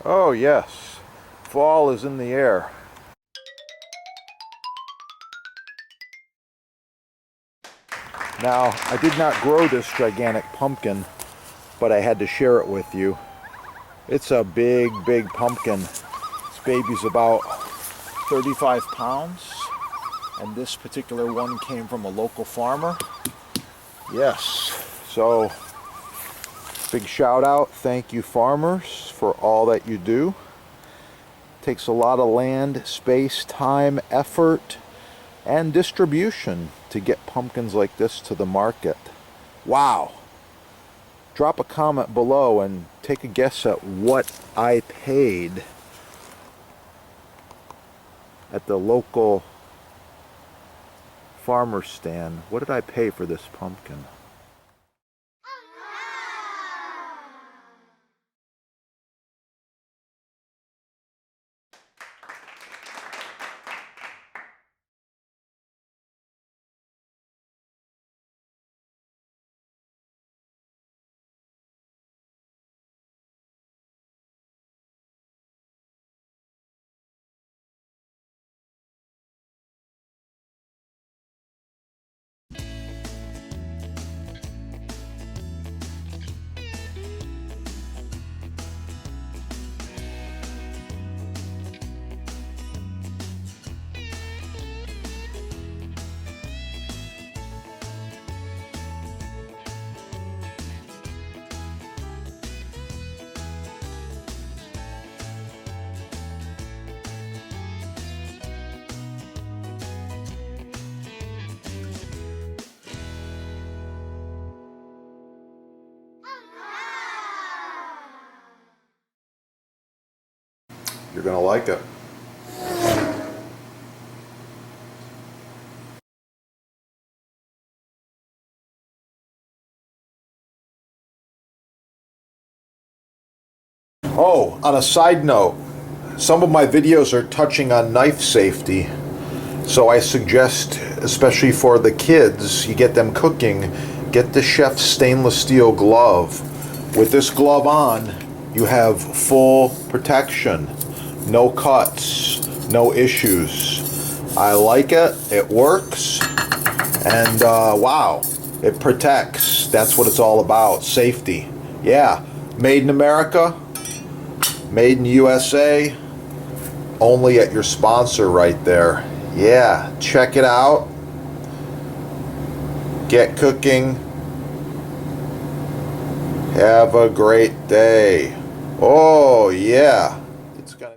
Oh yes, fall is in the air. Now, I did not grow this gigantic pumpkin, but I had to share it with you. It's a big, big pumpkin. This baby's about 35 pounds, and this particular one came from a local farmer. Yes, so big shout out, thank you farmers for all that you do. Takes a lot of land, space, time, effort, and distribution to get pumpkins like this to the market. Wow. Drop a comment below and take a guess at what I paid at the local farmer stand. What did I pay for this pumpkin? You're gonna like it. Oh, on a side note, some of my videos are touching on knife safety, so I suggest, especially for the kids, you get them cooking, get the chef's stainless steel glove. With this glove on, you have full protection, no cuts, no issues. I like it, it works, and wow, it protects. That's what it's all about, safety. Yeah, made in America, made in USA, only at your sponsor right there. Yeah, check it out. Get cooking. Have a great day. Oh yeah. It's gonna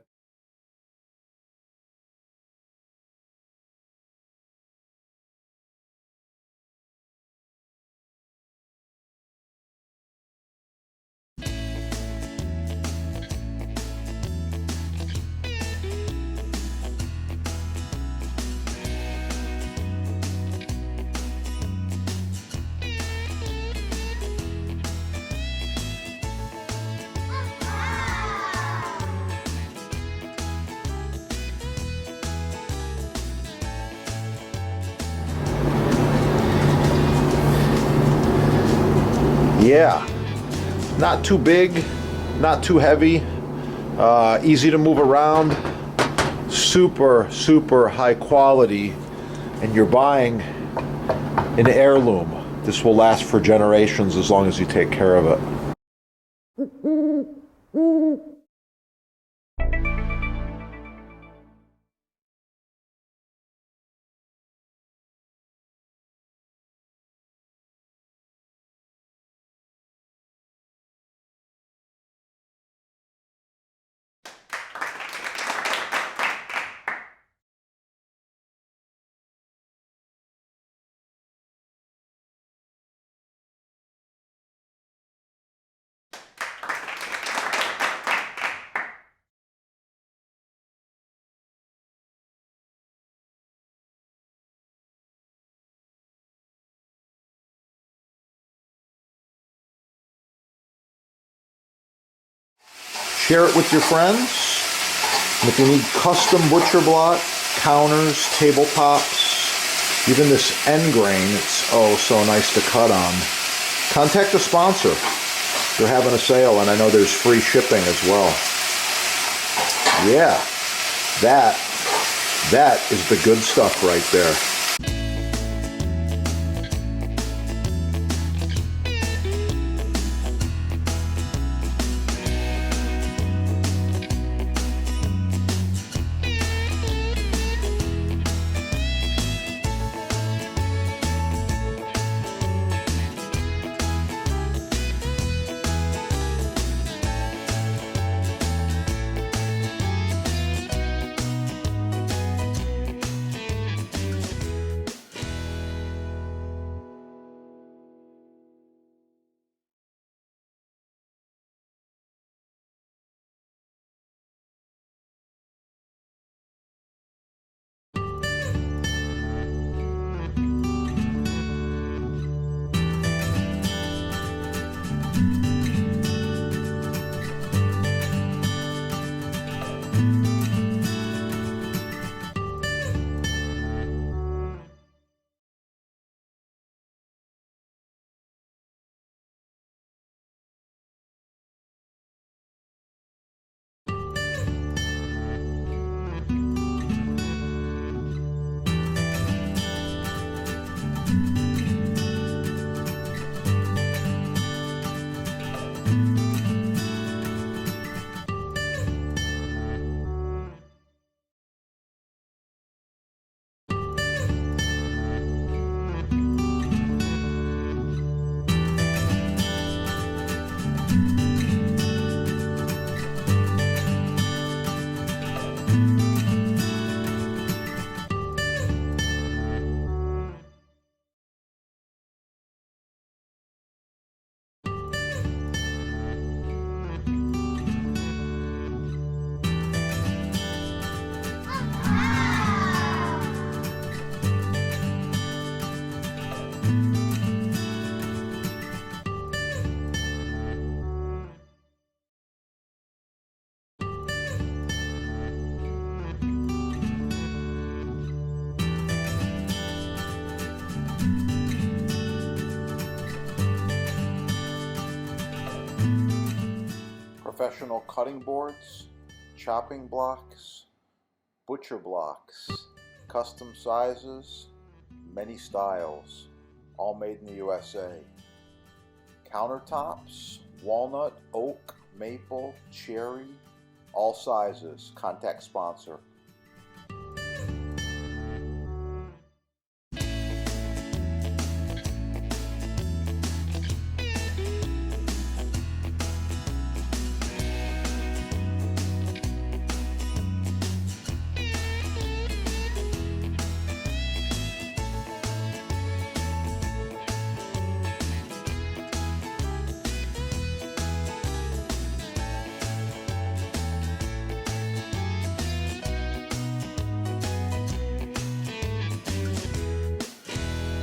yeah. Not too big, not too heavy, easy to move around, super, super high quality, and you're buying an heirloom. This will last for generations as long as you take care of it. Share it with your friends. And if you need custom butcher block, counters, tabletops, even this end grain, it's oh so nice to cut on. Contact the sponsor. They're having a sale, and I know there's free shipping as well. Yeah, that is the good stuff right there. Professional cutting boards, chopping blocks, butcher blocks, custom sizes, many styles, all made in the USA. Countertops, walnut, oak, maple, cherry, all sizes. Contact sponsor.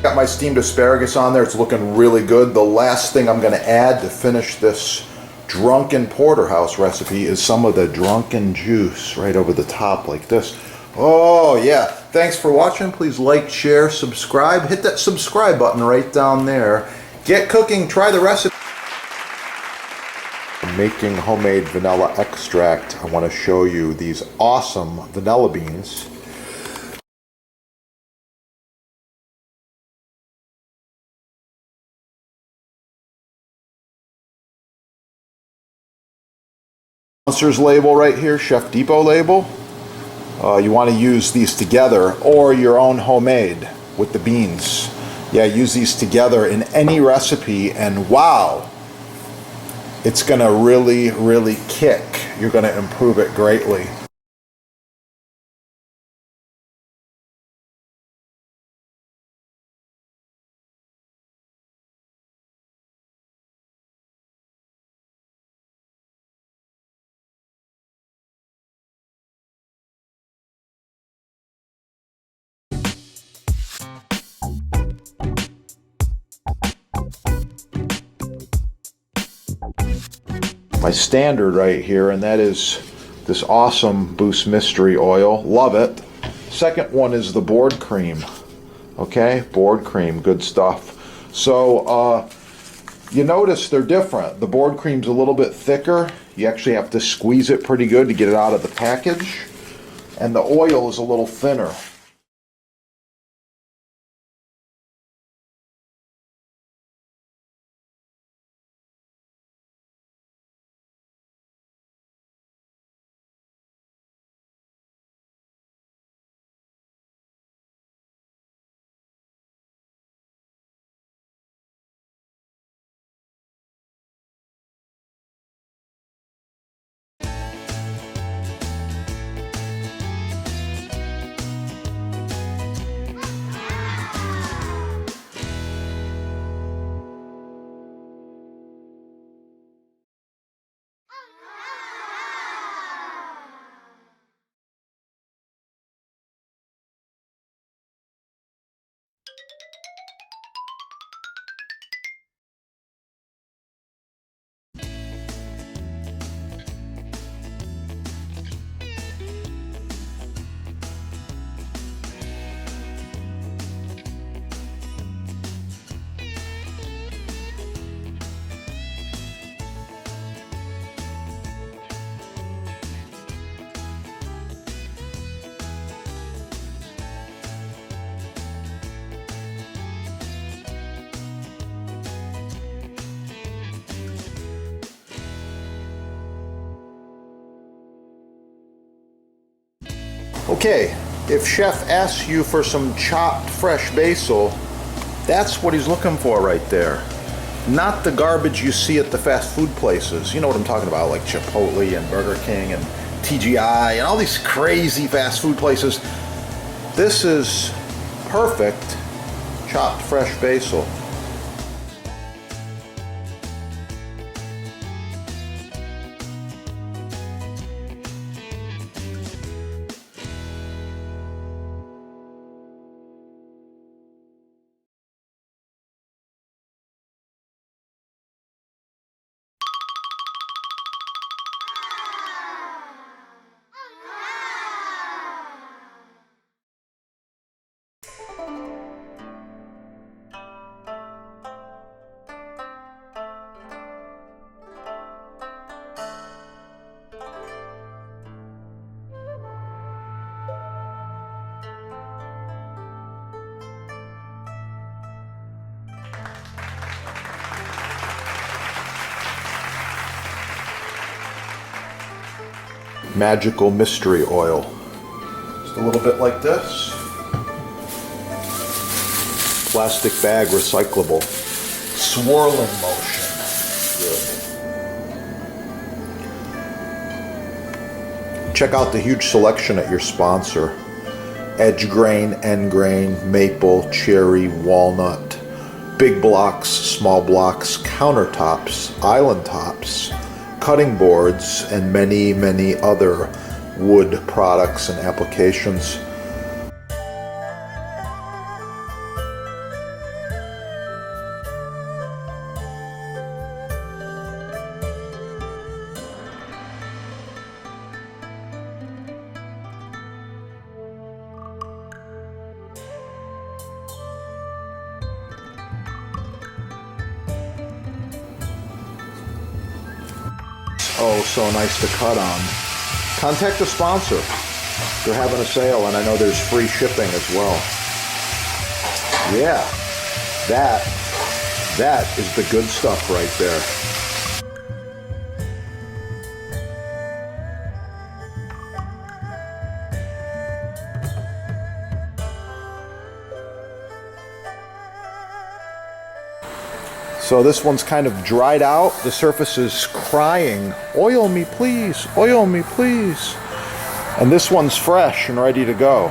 Got my steamed asparagus on there. It's looking really good. The last thing I'm going to add to finish this drunken porterhouse recipe is some of the drunken juice right over the top like this. Oh yeah, thanks for watching. Please like, share, subscribe. Hit that subscribe button right down there. Get cooking, try the recipe. I'm making homemade vanilla extract. I want to show you these awesome vanilla beans. Sponsor's label right here, Chef Depot label. You want to use these together or your own homemade with the beans. Yeah, use these together in any recipe and wow, it's going to really kick. You're going to improve it greatly. My standard right here, and that is this awesome Boost Mystery Oil. Love it. Second one is the board cream. Okay, board cream, good stuff. So You notice they're different. The board cream's a little bit thicker. You actually have to squeeze it pretty good to get it out of the package. And the oil is a little thinner. Okay, if Chef asks you for some chopped fresh basil, that's what he's looking for right there. Not the garbage you see at the fast food places. You know what I'm talking about, like Chipotle and Burger King and TGI and all these crazy fast food places. This is perfect chopped fresh basil. Magical mystery oil. Just a little bit like this. Plastic bag, recyclable. Swirling motion. Good. Check out the huge selection at your sponsor. Edge grain, end grain, maple, cherry, walnut, big blocks, small blocks, countertops, island tops, cutting boards, and many, many other wood products and applications. Oh, so nice to cut on. Contact the sponsor. They're having a sale, and I know there's free shipping as well. Yeah, that is the good stuff right there. So this one's kind of dried out. The surface is crying, oil me please, oil me please. And this one's fresh and ready to go.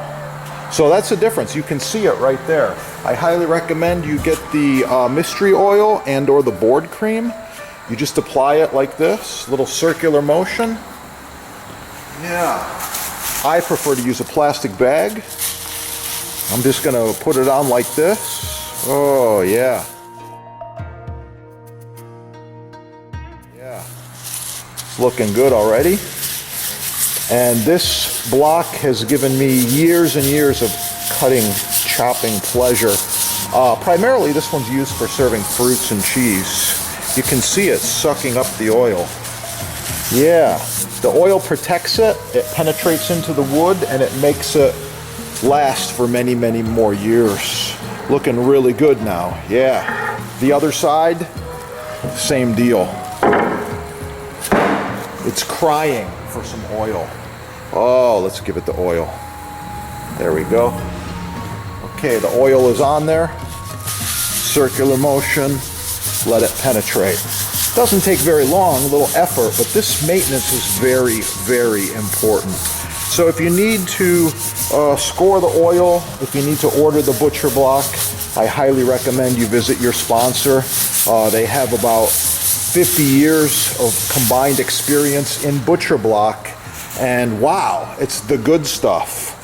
So that's the difference. You can see it right there. I highly recommend you get the mystery oil and or the board cream. You just apply it like this, little circular motion. Yeah. I prefer to use a plastic bag. I'm just gonna put it on like this. Oh yeah. Looking good already. And this block has given me years and years of cutting, chopping pleasure. Primarily this one's used for serving fruits and cheese. You can see it sucking up the oil. Yeah, the oil protects it, it penetrates into the wood, and it makes it last for many, many more years. Looking really good now, yeah. The other side, same deal. It's crying for some oil. Oh, let's give it the oil. There we go. Okay, the oil is on there. Circular motion, let it penetrate. Doesn't take very long, a little effort, but this maintenance is very, very important. So if you need to score the oil, if you need to order the butcher block, I highly recommend you visit your sponsor. They have about 50 years of combined experience in butcher block, and wow, it's the good stuff.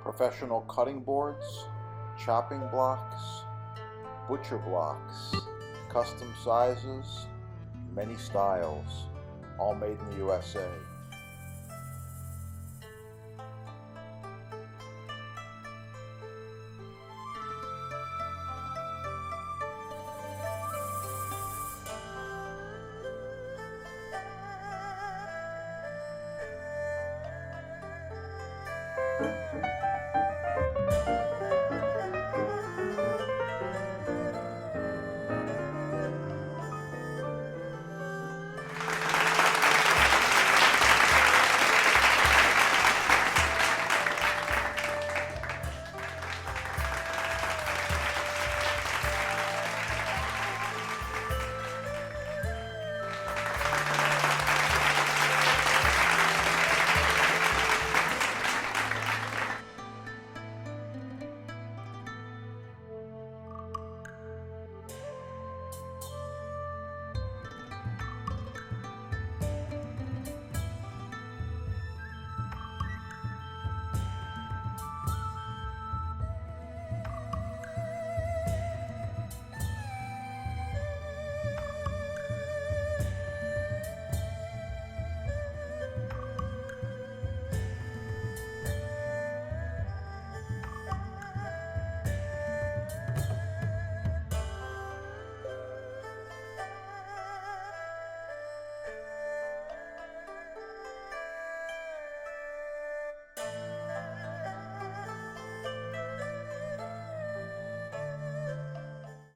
Professional cutting boards, chopping blocks, butcher blocks, custom sizes, many styles, all made in the USA.